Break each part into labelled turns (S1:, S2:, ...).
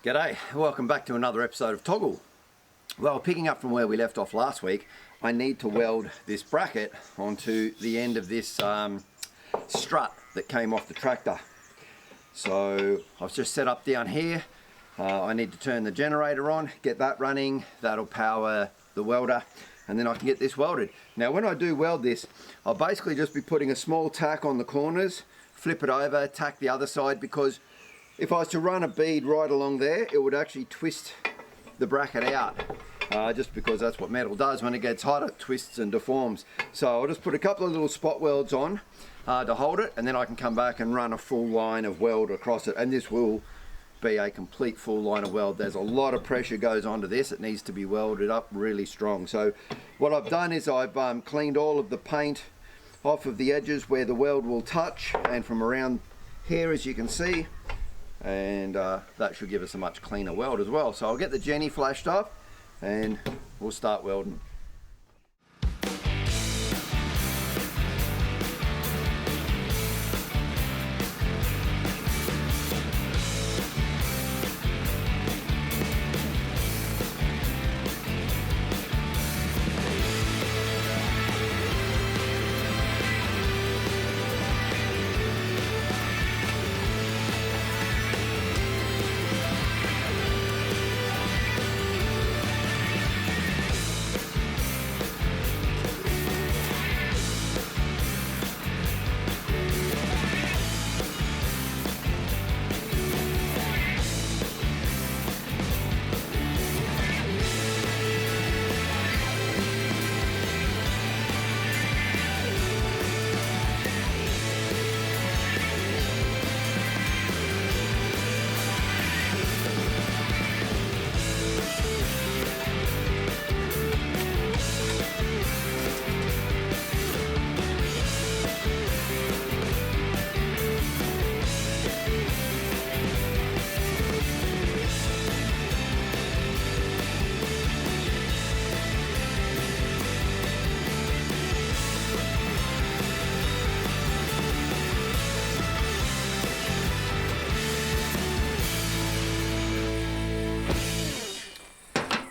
S1: G'day, welcome back to another episode of TOGL. Well, picking up from where we left off last week, I need to weld this bracket onto the end of this strut that came off the tractor. So I've just set up down here. I need to turn the generator on, get that running. That'll power the welder, and then I can get this welded. Now when I do weld this, I'll basically just be putting a small tack on the corners, flip it over, tack the other side, because if I was to run a bead right along there, it would actually twist the bracket out, just because that's what metal does. When it gets hot, it twists and deforms. So I'll just put a couple of little spot welds on to hold it, and then I can come back and run a full line of weld across it, and this will be a complete full line of weld. There's a lot of pressure goes onto this. It needs to be welded up really strong. So what I've done is I've cleaned all of the paint off of the edges where the weld will touch, and from around here, as you can see, and that should give us a much cleaner weld as well. So I'll get the Jenny flashed up and we'll start welding.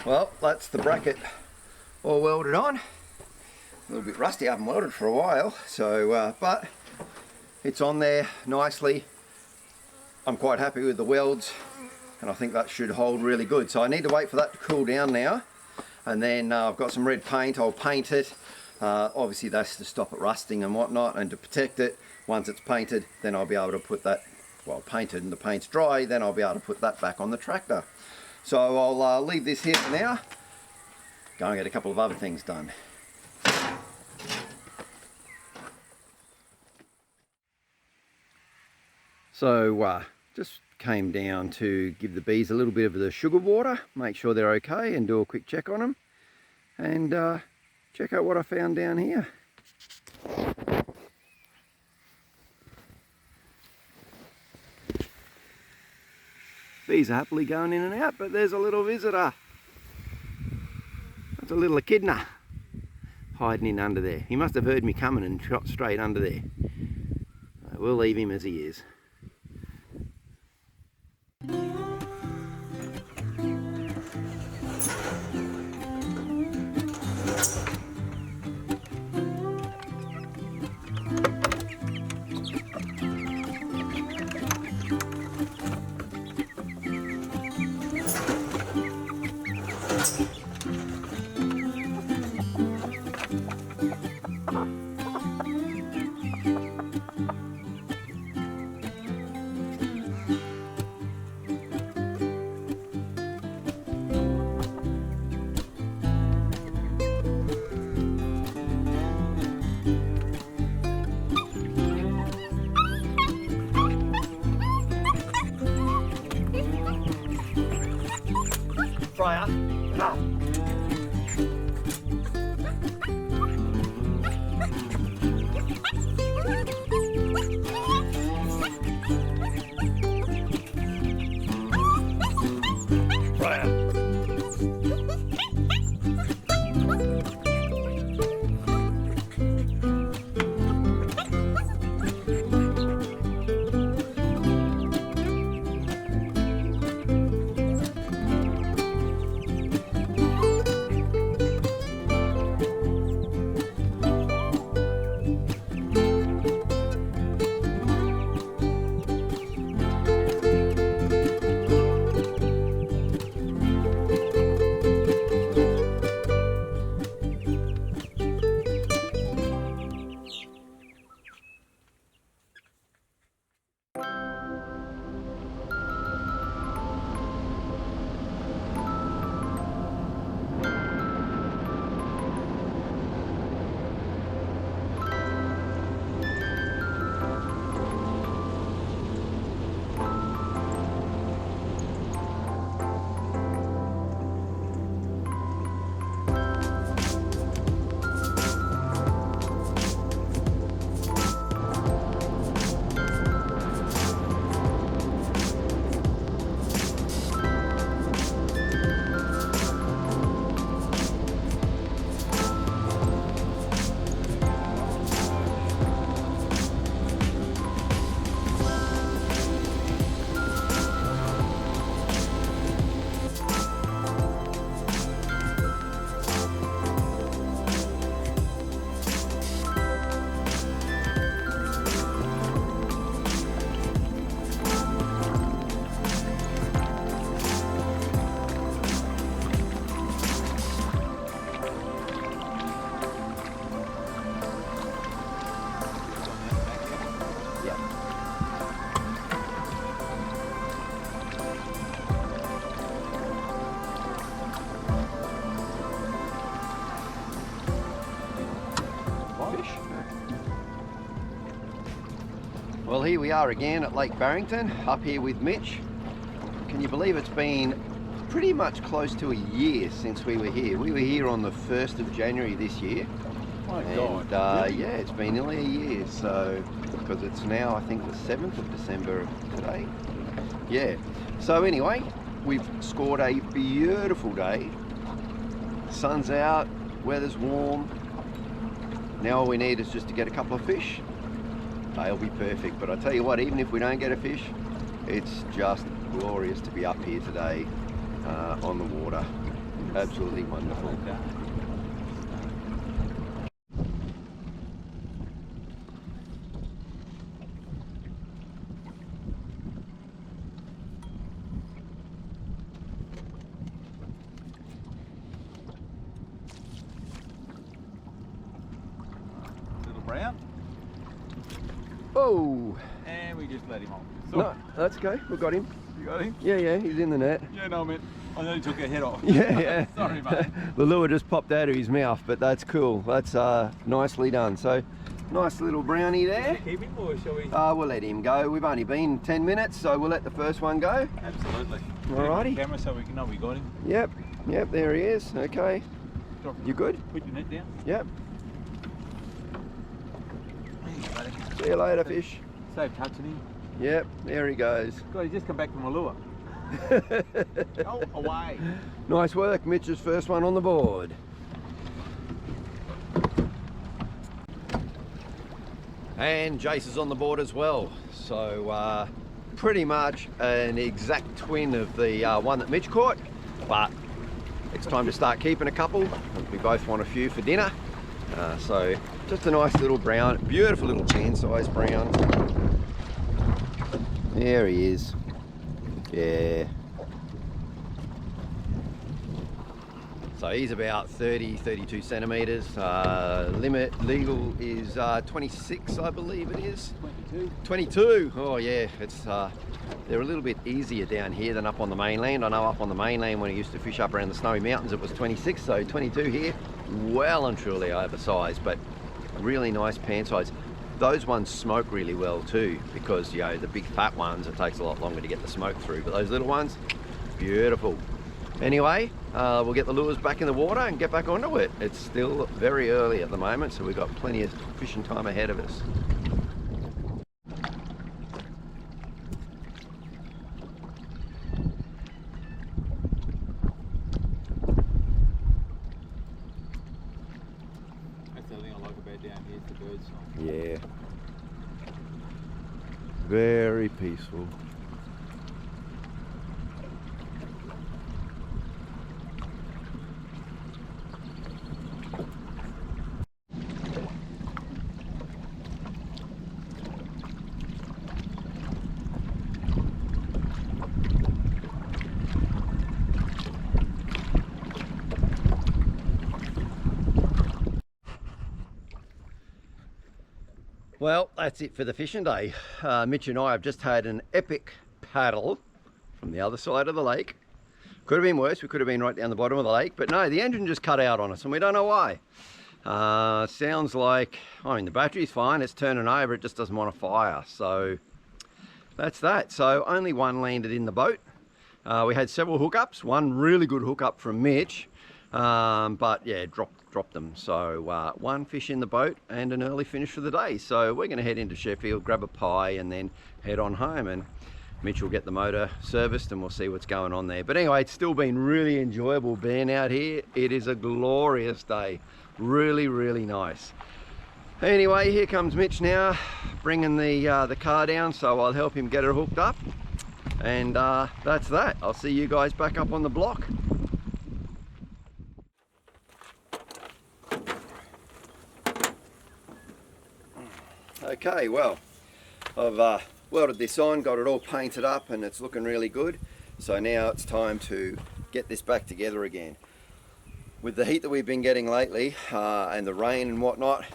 S1: Well, that's the bracket all welded on. A little bit rusty, I haven't welded for a while, so but it's on there nicely. I'm quite happy with the welds, and I think that should hold really good. So I need to wait for that to cool down now, and then I've got some red paint. I'll paint it. Obviously that's to stop it rusting and whatnot, and to protect it. Once it's painted, then I'll be able to put that, well, painted and the paint's dry, then I'll be able to put that back on the tractor. So I'll leave this here for now, go and get a couple of other things done. So just came down to give the bees a little bit of the sugar water, make sure they're okay, and do a quick check on them, and check out what I found down here. Bees are happily going in and out, but there's a little visitor. That's a little echidna hiding in under there. He must have heard me coming and shot straight under there. We'll leave him as he is. Fryer. No. Well, here we are again at Lake Barrington, up here with Mitch. Can you believe it's been pretty much close to a year since we were here? We were here on the 1st of January this year.
S2: My
S1: God.
S2: God.
S1: Yeah, it's been nearly a year, so, because it's now, I think, the 7th of December today. Yeah. So anyway, we've scored a beautiful day. Sun's out, weather's warm. Now all we need is just to get a couple of fish. They'll be perfect. But I tell you what, even if we don't get a fish, it's just glorious to be up here today on the water. Absolutely wonderful.
S2: Little brown.
S1: Oh!
S2: And we just let him on.
S1: No, that's okay. We got him.
S2: You got him?
S1: Yeah, he's in the net.
S2: Yeah, no, man. I nearly took our head off.
S1: Yeah.
S2: Sorry, mate.
S1: The lure just popped out of his mouth, but that's cool. That's nicely done. So, nice little brownie there.
S2: Should we keep him or shall we?
S1: We'll let him go. We've only been 10 minutes, so we'll let the first one go.
S2: Absolutely.
S1: Alrighty.
S2: Camera so we can know we got him.
S1: Yep, there he is. Okay.
S2: Drop him.
S1: You good?
S2: Put your net down.
S1: Yep.
S2: There you go, buddy.
S1: See you later, fish.
S2: Save touching him.
S1: Yep, there he goes.
S2: God, he just come back from a lure. Oh, away.
S1: Nice work, Mitch's first one on the board. And Jace is on the board as well. So pretty much an exact twin of the one that Mitch caught, but it's time to start keeping a couple. We both want a few for dinner. So just a nice little brown, beautiful little pan-sized brown. There he is. Yeah. So he's about 30-32 centimeters. Legal is 26, I believe it is. 22. Oh yeah, it's they're a little bit easier down here than up on the mainland. I know up on the mainland when I used to fish up around the Snowy Mountains it was 26, so 22 here. Well and truly oversized, but really nice pan size. Those ones smoke really well too, because you know the big fat ones it takes a lot longer to get the smoke through, but those little ones, beautiful. Anyway, we'll get the lures back in the water and get back onto it. It's still very early at the moment, so we've got plenty of fishing time ahead of us.
S2: That's the thing I like about down here, is the bird song.
S1: Yeah. Very peaceful. Well, that's it for the fishing day. Mitch and I have just had an epic paddle from the other side of the lake. Could have been worse, we could have been right down the bottom of the lake, but no, the engine just cut out on us and we don't know why. Sounds like, I mean, the battery's fine, it's turning over, it just doesn't want to fire. So that's that. So only one landed in the boat. We had several hookups, one really good hookup from Mitch, but yeah, dropped them. So one fish in the boat and an early finish for the day. So we're going to head into Sheffield, grab a pie and then head on home, and Mitch will get the motor serviced and we'll see what's going on there. But anyway, it's still been really enjoyable being out here. It is a glorious day. Really, really nice. Anyway, here comes Mitch now, bringing the car down, so I'll help him get her hooked up. And that's that. I'll see you guys back up on the block. Okay, well, I've welded this on, got it all painted up and it's looking really good. So now it's time to get this back together again. With the heat that we've been getting lately and the rain and whatnot,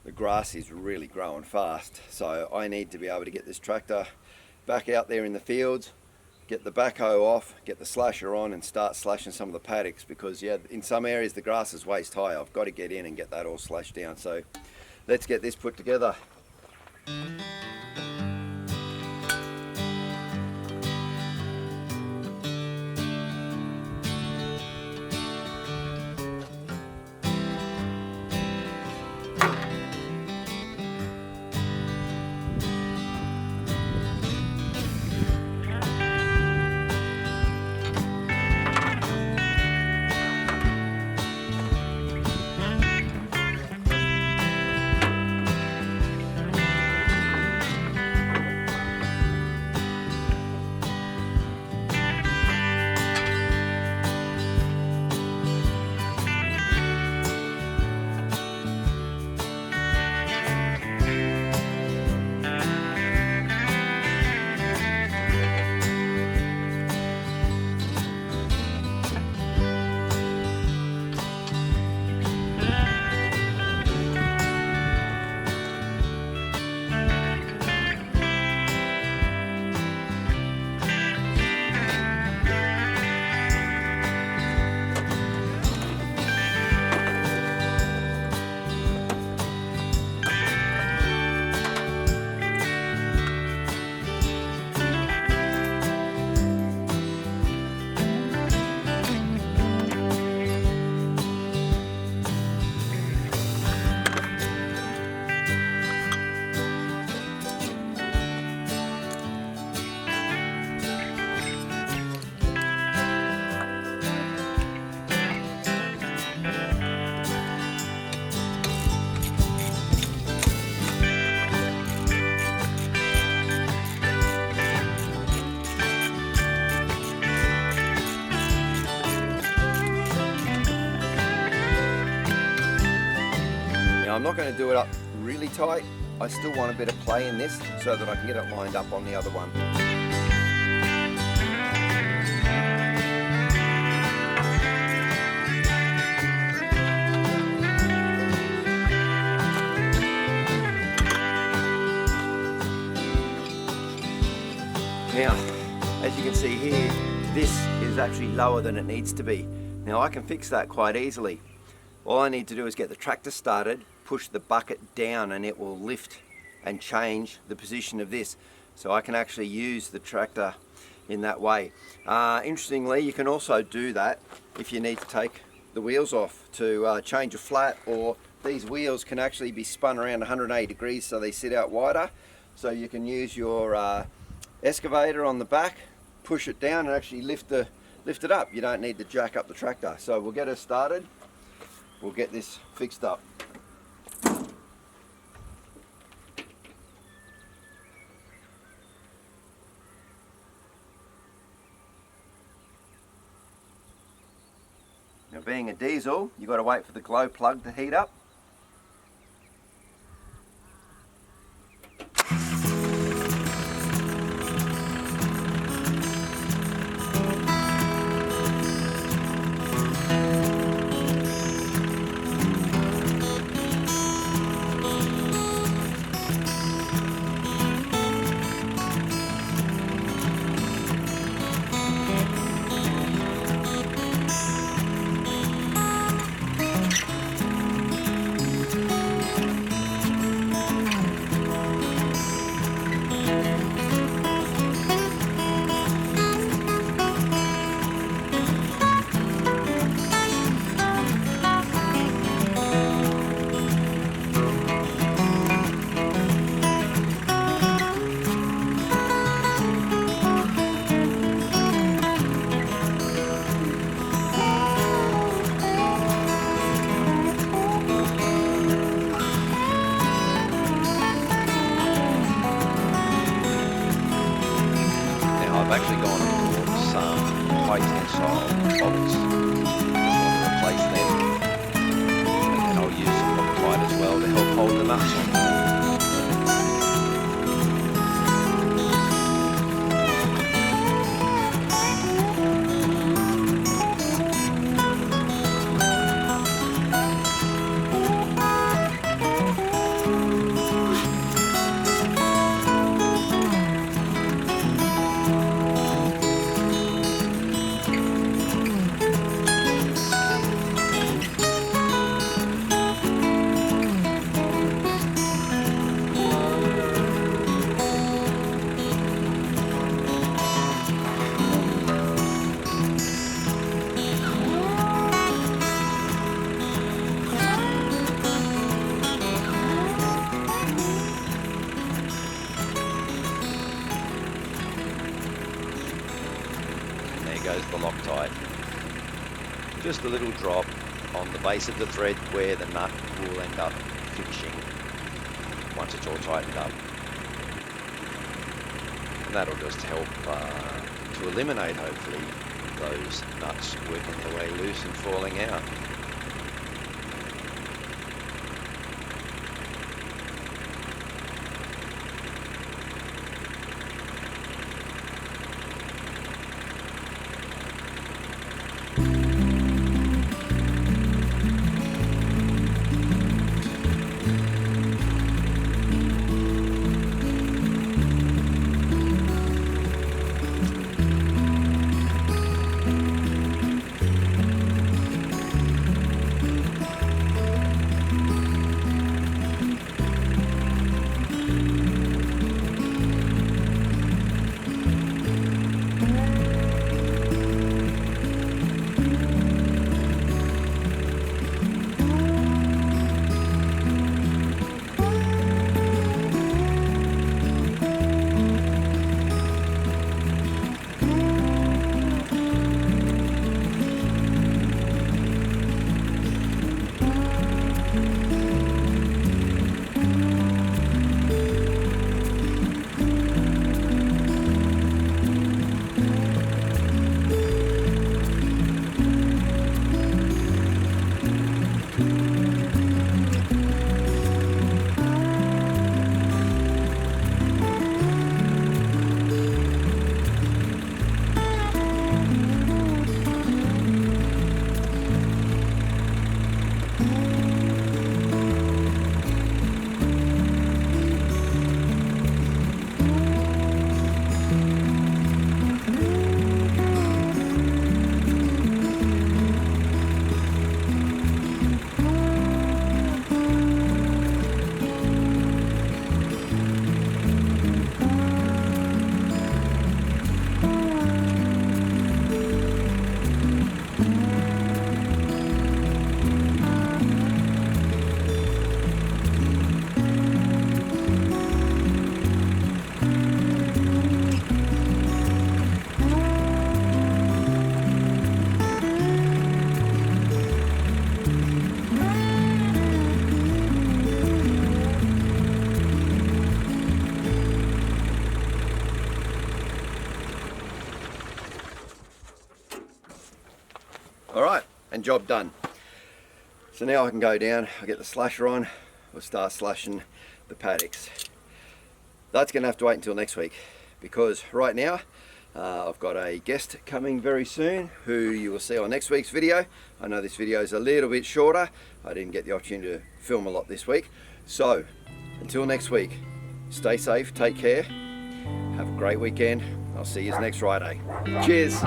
S1: the grass is really growing fast. So I need to be able to get this tractor back out there in the fields, get the backhoe off, get the slasher on and start slashing some of the paddocks, because yeah, in some areas the grass is waist high. I've got to get in and get that all slashed down. So let's get this put together. Now I'm not going to do it up really tight. I still want a bit of play in this so that I can get it lined up on the other one. Now, as you can see here, this is actually lower than it needs to be. Now I can fix that quite easily. All I need to do is get the tractor started, push the bucket down, and it will lift and change the position of this. So I can actually use the tractor in that way. Interestingly, you can also do that if you need to take the wheels off to change a flat, or these wheels can actually be spun around 180 degrees so they sit out wider. So you can use your excavator on the back, push it down and actually lift it up. You don't need to jack up the tractor. So we'll get her started. We'll get this fixed up. Now, being a diesel, you've got to wait for the glow plug to heat up. I've actually gone and bought some high tensile bottles. Just want to replace them, and then I'll use some Loctite as well to help hold the nuts on. Goes the Loctite. Just a little drop on the base of the thread where the nut will end up finishing once it's all tightened up. And that'll just help to eliminate, hopefully, those nuts working their way loose and falling out. All right, and job done. So now I can go down, I get the slasher on, we'll start slashing the paddocks. That's gonna have to wait until next week, because right now I've got a guest coming very soon who you will see on next week's video. I know this video is a little bit shorter. I didn't get the opportunity to film a lot this week. So until next week, stay safe, take care, have a great weekend. I'll see you next Friday. Cheers.